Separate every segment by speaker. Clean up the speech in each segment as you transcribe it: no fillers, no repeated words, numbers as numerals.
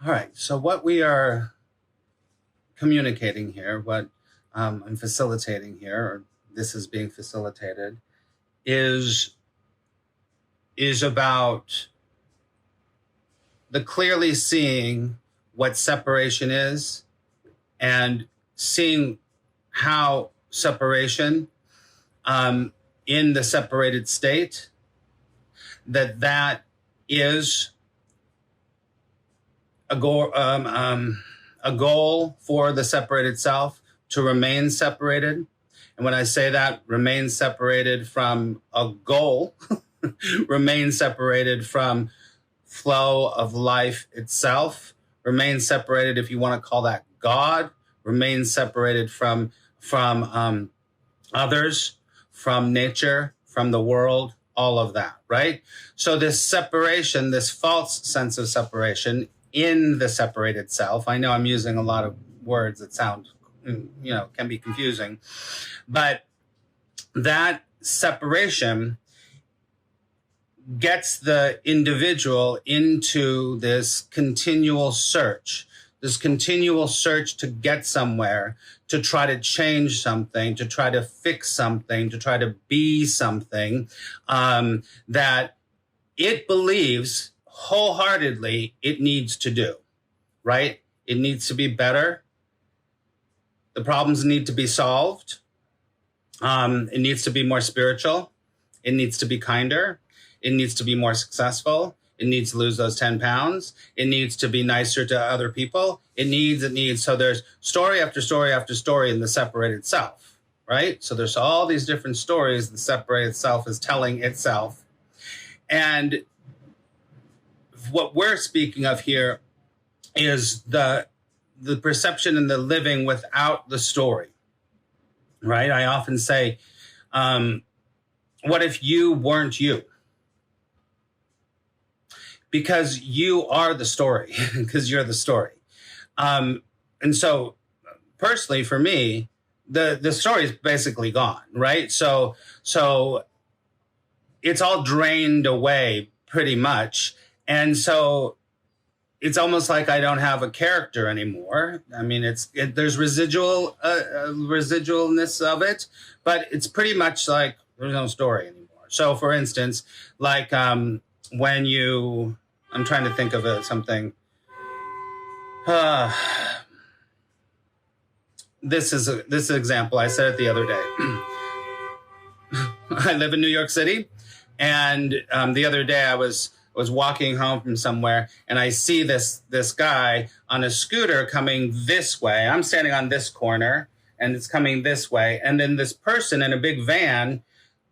Speaker 1: All right, so what we are communicating here, what I'm facilitating here, or this is being facilitated, is about the clearly seeing what separation is and seeing how separation in the separated state, that is a goal for the separated self to remain separated. And when I say that, remain separated from a goal, remain separated from flow of life itself, remain separated, if you want to call that God, remain separated from others, from nature, from the world, all of that, right? So this separation, this false sense of separation in the separated self, I know I'm using a lot of words that sound, can be confusing, but that separation gets the individual into this continual search to get somewhere, to try to change something, to try to fix something, to try to be something that it believes wholeheartedly it needs to do, right? It needs to be better. The problems need to be solved. It needs to be more spiritual. It needs to be kinder. It needs to be more successful. It needs to lose those 10 pounds. It needs to be nicer to other people. It needs. So there's story after story after story in the separated self, right? So there's all these different stories the separated self is telling itself. And what we're speaking of here is the perception and the living without the story, right? I often say, what if you weren't you? Because you are the story, because you're the story. And so personally for me, the story is basically gone, right? So it's all drained away pretty much. And so it's almost like I don't have a character anymore. I mean, there's residualness of it, but it's pretty much like there's no story anymore. So for instance, like when I'm trying to think of something. This is an example. I said it the other day. I live in New York City, and the other day I was walking home from somewhere, and I see this guy on a scooter coming this way. I'm standing on this corner, and it's coming this way, and then this person in a big van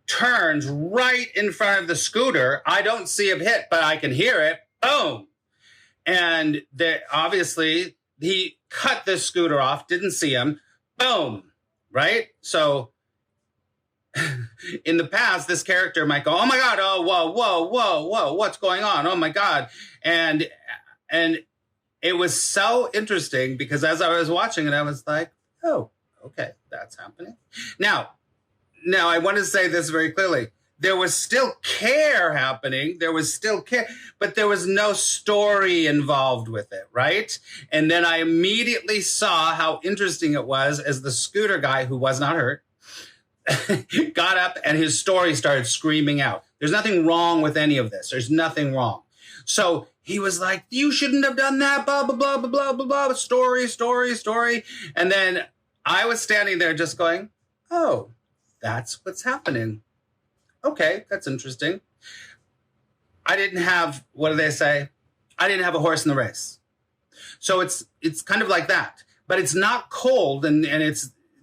Speaker 1: turns right in front of the scooter. I don't see him hit, but I can hear it. Boom. And obviously he cut this scooter off, didn't see him. Boom. Right? So in the past, this character might go, oh my God, oh, whoa, what's going on? Oh my God. And it was so interesting because as I was watching it, I was like, oh, okay, that's happening. Now I want to say this very clearly. There was still care happening. There was still care, but there was no story involved with it, right? And then I immediately saw how interesting it was as the scooter guy, who was not hurt, got up and his story started screaming out. There's nothing wrong with any of this. There's nothing wrong. So he was like, you shouldn't have done that, blah, blah, blah, blah, blah, blah, blah, story. And then I was standing there just going, oh, that's what's happening. Okay, that's interesting. I didn't have, what do they say? I didn't have a horse in the race. So it's kind of like that, but it's not cold and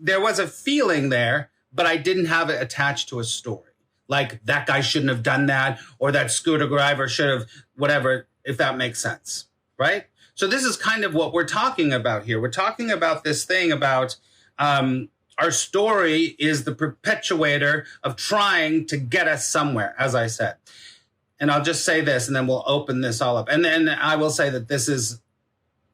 Speaker 1: there was a feeling there, but I didn't have it attached to a story. Like that guy shouldn't have done that, or that scooter driver should have, whatever, if that makes sense, right? So this is kind of what we're talking about here. We're talking about this thing about, our story is the perpetuator of trying to get us somewhere, as I said. And I'll just say this, and then we'll open this all up. And then I will say that this is,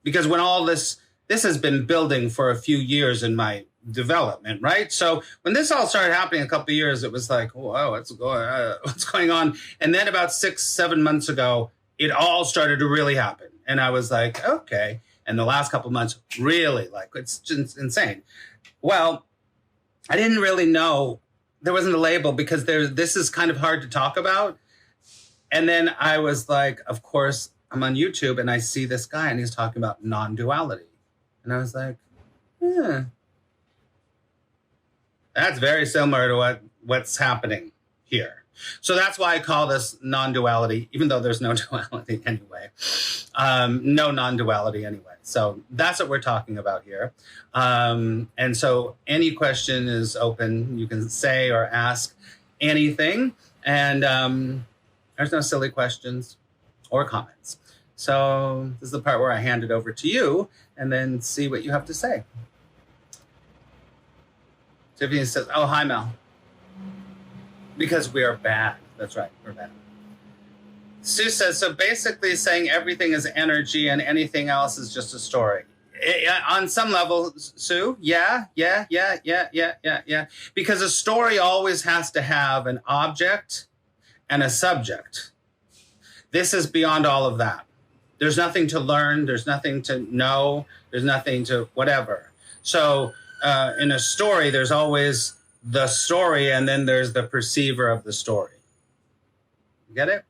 Speaker 1: because when all this has been building for a few years in my development, right? So when this all started happening a couple of years, it was like, whoa, what's going on? And then about 6-7 months ago, it all started to really happen. And I was like, okay. And the last couple of months, really, like, it's just insane. Well, I didn't really know. There wasn't a label because this is kind of hard to talk about. And then I was like, of course, I'm on YouTube and I see this guy and he's talking about non-duality. And I was like, that's very similar to what's happening here. So that's why I call this non-duality, even though there's no duality anyway. No non-duality anyway. So that's what we're talking about here. And so any question is open. You can say or ask anything. And there's no silly questions or comments. So this is the part where I hand it over to you and then see what you have to say. Tiffany says, oh, hi, Mel. Because we are bad. That's right, we're bad. Sue says, so basically saying everything is energy and anything else is just a story. On some level, Sue, yeah. Because a story always has to have an object and a subject. This is beyond all of that. There's nothing to learn. There's nothing to know. There's nothing to whatever. So in a story, there's always the story, and then there's the perceiver of the story. You get it?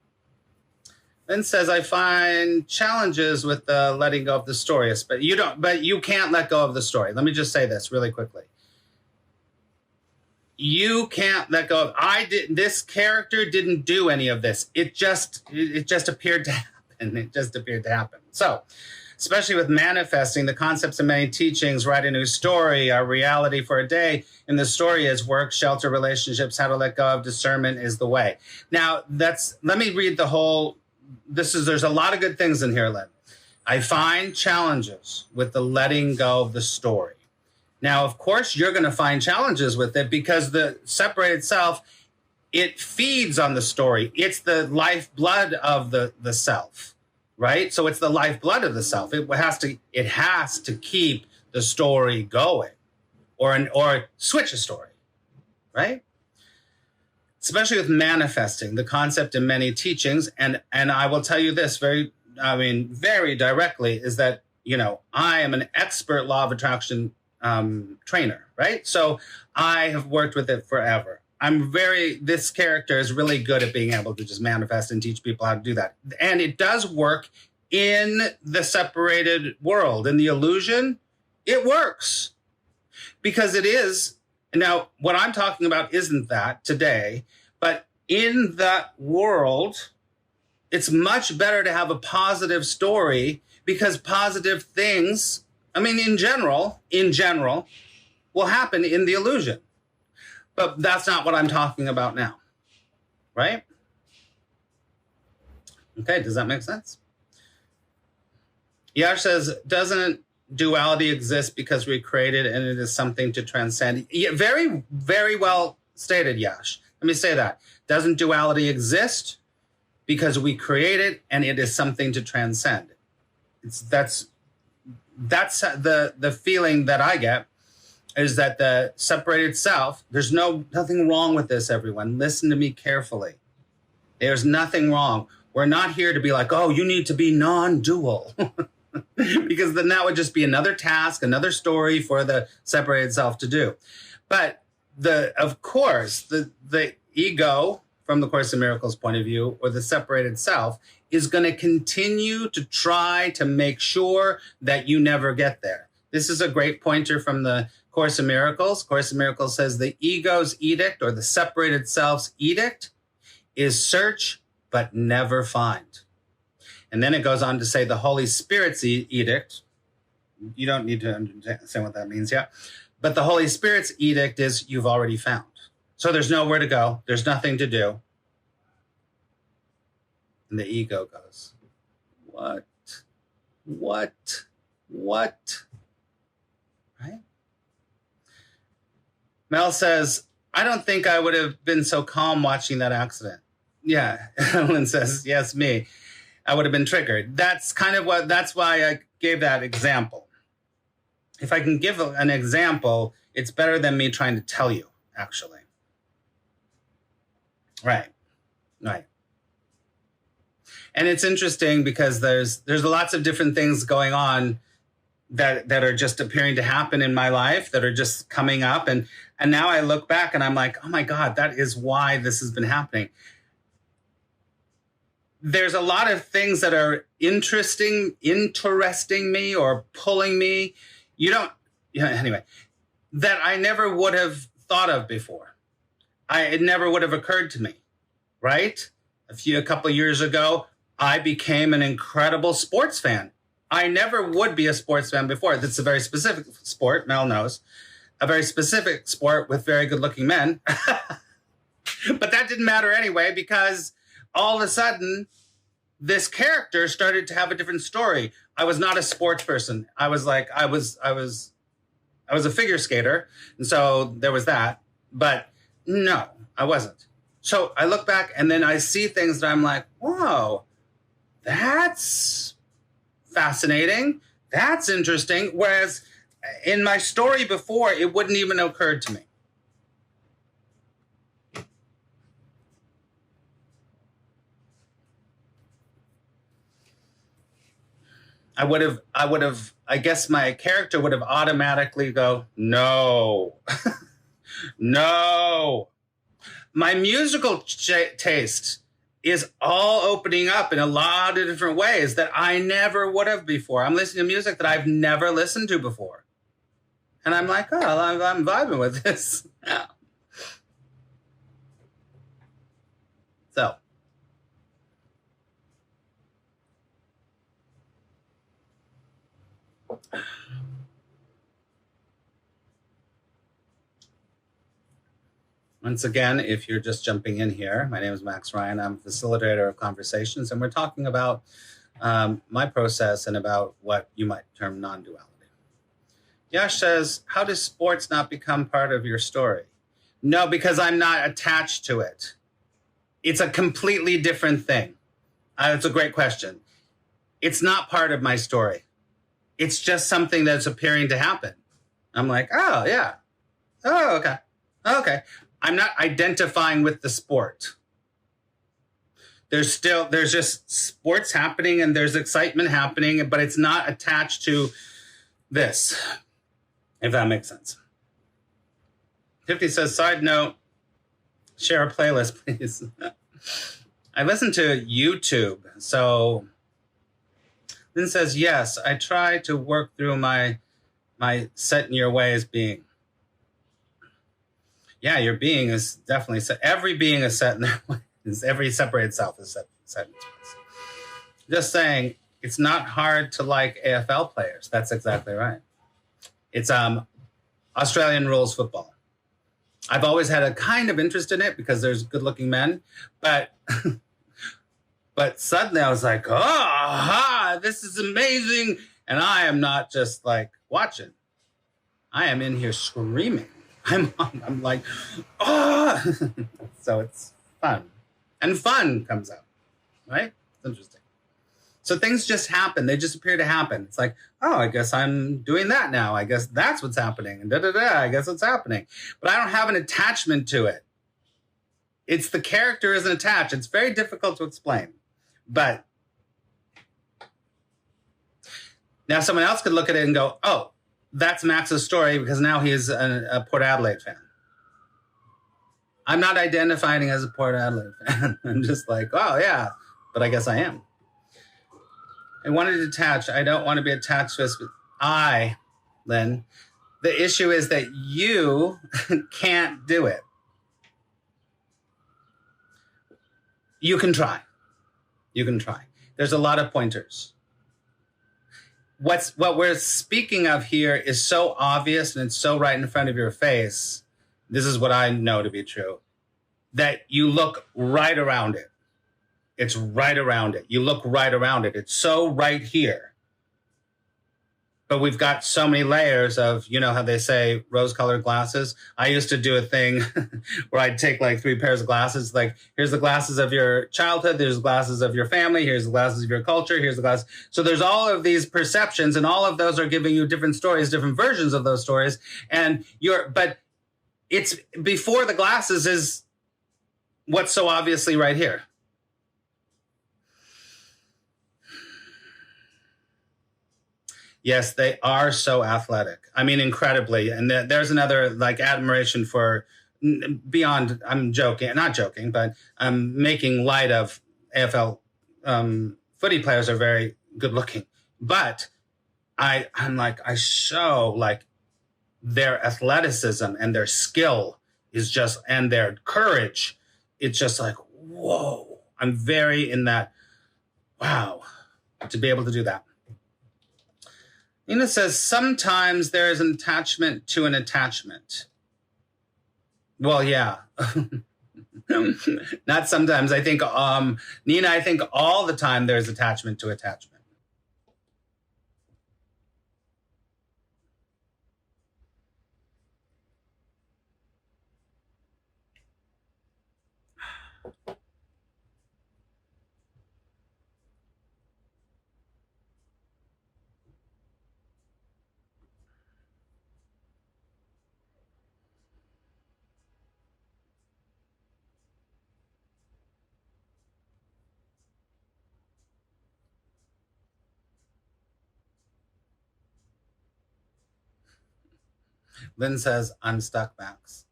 Speaker 1: Then says, I find challenges with the letting go of the story, but you can't let go of the story. Let me just say this really quickly. You can't let go of, this character didn't do any of this. It just appeared to happen. It just appeared to happen. So, especially with manifesting, the concepts of many teachings, write a new story, our reality for a day. And the story is work, shelter, relationships, how to let go of, discernment is the way. Now, let me read the whole, there's a lot of good things in here, Lynn. I find challenges with the letting go of the story. Now, of course, you're going to find challenges with it because the separated self, it feeds on the story. It's the lifeblood of the self, right? So it's the lifeblood of the self. It has to keep the story going, or switch a story, right? Especially with manifesting, the concept in many teachings, and I will tell you this very directly, is that, I am an expert law of attraction trainer, right? So I have worked with it forever. This character is really good at being able to just manifest and teach people how to do that. And it does work in the separated world. In the illusion, it works because it is. Now, what I'm talking about isn't that today, but in that world, it's much better to have a positive story because positive things, in general, will happen in the illusion. But that's not what I'm talking about now, right? Okay, does that make sense? Yash says, doesn't duality exist because we created and it is something to transcend? Yeah, very, very well stated, Yash. Let me say that. Doesn't duality exist because we create it and it is something to transcend? That's the feeling that I get, is that the separated self, there's nothing wrong with this, everyone. Listen to me carefully. There's nothing wrong. We're not here to be like, oh, you need to be non-dual. Because then that would just be another task, another story for the separated self to do. But of course, the ego, from the Course in Miracles point of view, or the separated self, is going to continue to try to make sure that you never get there. This is a great pointer from the Course in Miracles. Course in Miracles says the ego's edict, or the separated self's edict, is search but never find. And then it goes on to say the Holy Spirit's edict, you don't need to understand what that means yet, but the Holy Spirit's edict is you've already found. So there's nowhere to go. There's nothing to do. And the ego goes, what? Right? Mel says, I don't think I would have been so calm watching that accident. Yeah. Ellen says, yes, me. I would have been triggered. That's why I gave that example. If I can give an example, it's better than me trying to tell you, actually. Right. And it's interesting because there's lots of different things going on that are just appearing to happen in my life, that are just coming up. And now I look back and I'm like, oh my God, that is why this has been happening. There's a lot of things that are interesting me or pulling me. Anyway, that I never would have thought of before. It never would have occurred to me, right? A couple of years ago, I became an incredible sports fan. I never would be a sports fan before. That's a very specific sport, Mel knows. A very specific sport with very good-looking men. But that didn't matter anyway, because all of a sudden, this character started to have a different story. I was not a sports person. I was a figure skater, and so there was that. But no, I wasn't. So I look back, and then I see things that I'm like, whoa, that's fascinating. That's interesting. Whereas in my story before, it wouldn't even have occurred to me. I guess my character would have automatically go, no, no. My musical taste is all opening up in a lot of different ways that I never would have before. I'm listening to music that I've never listened to before. And I'm like, oh, I'm vibing with this. Yeah. So. Once again, if you're just jumping in here, my name is Max Ryan. I'm a facilitator of conversations, and we're talking about my process and about what you might term non-duality. Yash says, how does sports not become part of your story? No, because I'm not attached to it. It's a completely different thing. It's a great question. It's not part of my story. It's just something that's appearing to happen. I'm like, oh, yeah. Oh, okay. Okay. I'm not identifying with the sport. There's just sports happening and there's excitement happening, but it's not attached to this, if that makes sense. 50 says, side note, share a playlist, please. I listen to YouTube. So then says, yes, I try to work through my set in your ways being. Yeah, your being is definitely set. Every being is set in their ways. Every separated self is set in its ways. Just saying, it's not hard to like AFL players. That's exactly right. It's Australian rules football. I've always had a kind of interest in it because there's good-looking men, but suddenly I was like, this is amazing. And I am not just like watching. I am in here screaming. I'm like, So it's fun. And fun comes out, right? It's interesting. So things just happen. They just appear to happen. It's like, oh, I guess I'm doing that now. I guess that's what's happening. And I guess what's happening. But I don't have an attachment to it. It's the character isn't attached. It's very difficult to explain. But now someone else could look at it and go, oh, that's Max's story because now he's a Port Adelaide fan. I'm not identifying as a Port Adelaide fan. I'm just like, oh, yeah, but I guess I am. I wanted to detach. I don't want to be attached to it. Then, the issue is that you can't do it. You can try. You can try. There's a lot of pointers. What we're speaking of here is so obvious and it's so right in front of your face. This is what I know to be true, that you look right around it. It's right around it. You look right around it. It's so right here. But we've got so many layers of, you know how they say rose-colored glasses? I used to do a thing where I'd take like 3 pairs of glasses. Like, here's the glasses of your childhood. There's the glasses of your family. Here's the glasses of your culture. Here's the glasses. So there's all of these perceptions, and all of those are giving you different stories, different versions of those stories. But it's before the glasses is what's so obviously right here. Yes, they are so athletic. I mean, incredibly. And there's another like admiration for beyond. I'm joking, not joking, but I'm making light of AFL footy players are very good looking. But I'm like, I show like their athleticism and their skill is just, and their courage. It's just like, whoa, I'm very in that, wow, to be able to do that. Nina says, sometimes there is an attachment to an attachment. Well, yeah. Not sometimes. I think, Nina, I think all the time there's attachment to attachment. Lynn says, I'm stuck, Max.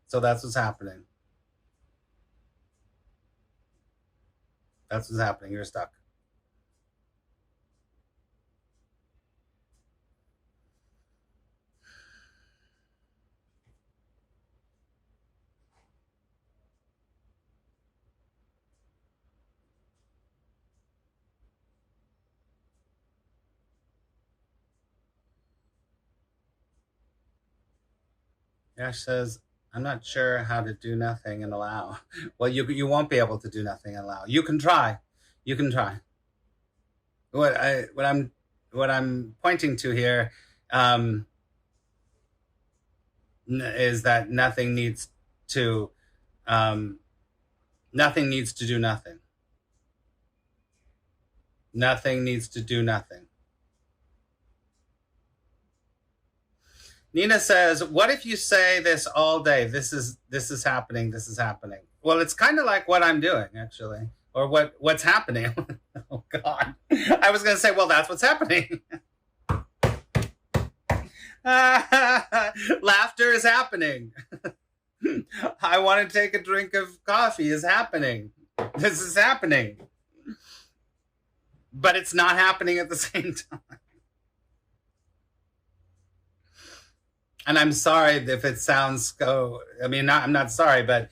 Speaker 1: So that's what's happening. That's what's happening. You're stuck. Ash says, I'm not sure how to do nothing and allow. Well, you won't be able to do nothing and allow. You can try. You can try. What I'm pointing to here is that nothing needs to do nothing. Nothing needs to do nothing. Nina says, what if you say this all day? This is happening. This is happening. Well, it's kind of like what I'm doing, actually, or what's happening. Oh, God. I was going to say, well, that's what's happening. Laughter is happening. I want to take a drink of coffee is happening. This is happening. But it's not happening at the same time. And I'm sorry if it sounds I'm not sorry, but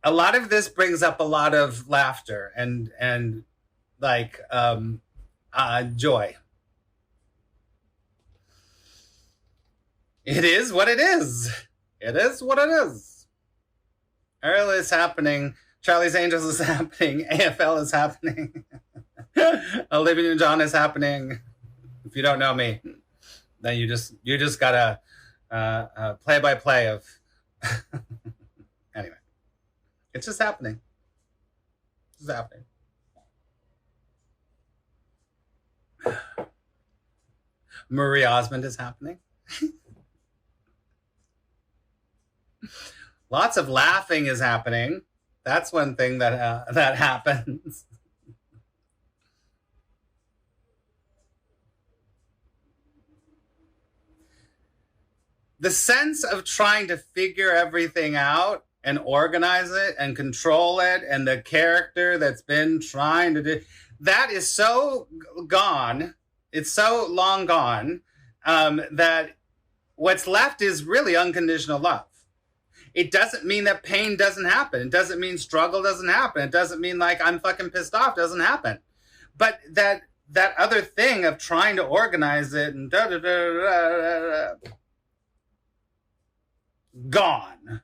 Speaker 1: a lot of this brings up a lot of laughter and like joy. It is what it is. It is what it is. Ariel is happening. Charlie's Angels is happening. AFL is happening. Olivia Newton-John is happening. If you don't know me, then you just got a play-by-play of anyway. It's just happening. It's just happening. Marie Osmond is happening. Lots of laughing is happening. That's one thing that happens. The sense of trying to figure everything out and organize it and control it, and the character that's been trying to do, that is so gone. It's so long gone that what's left is really unconditional love. It doesn't mean that pain doesn't happen. It doesn't mean struggle doesn't happen. It doesn't mean like I'm fucking pissed off doesn't happen. But that other thing of trying to organize it and gone.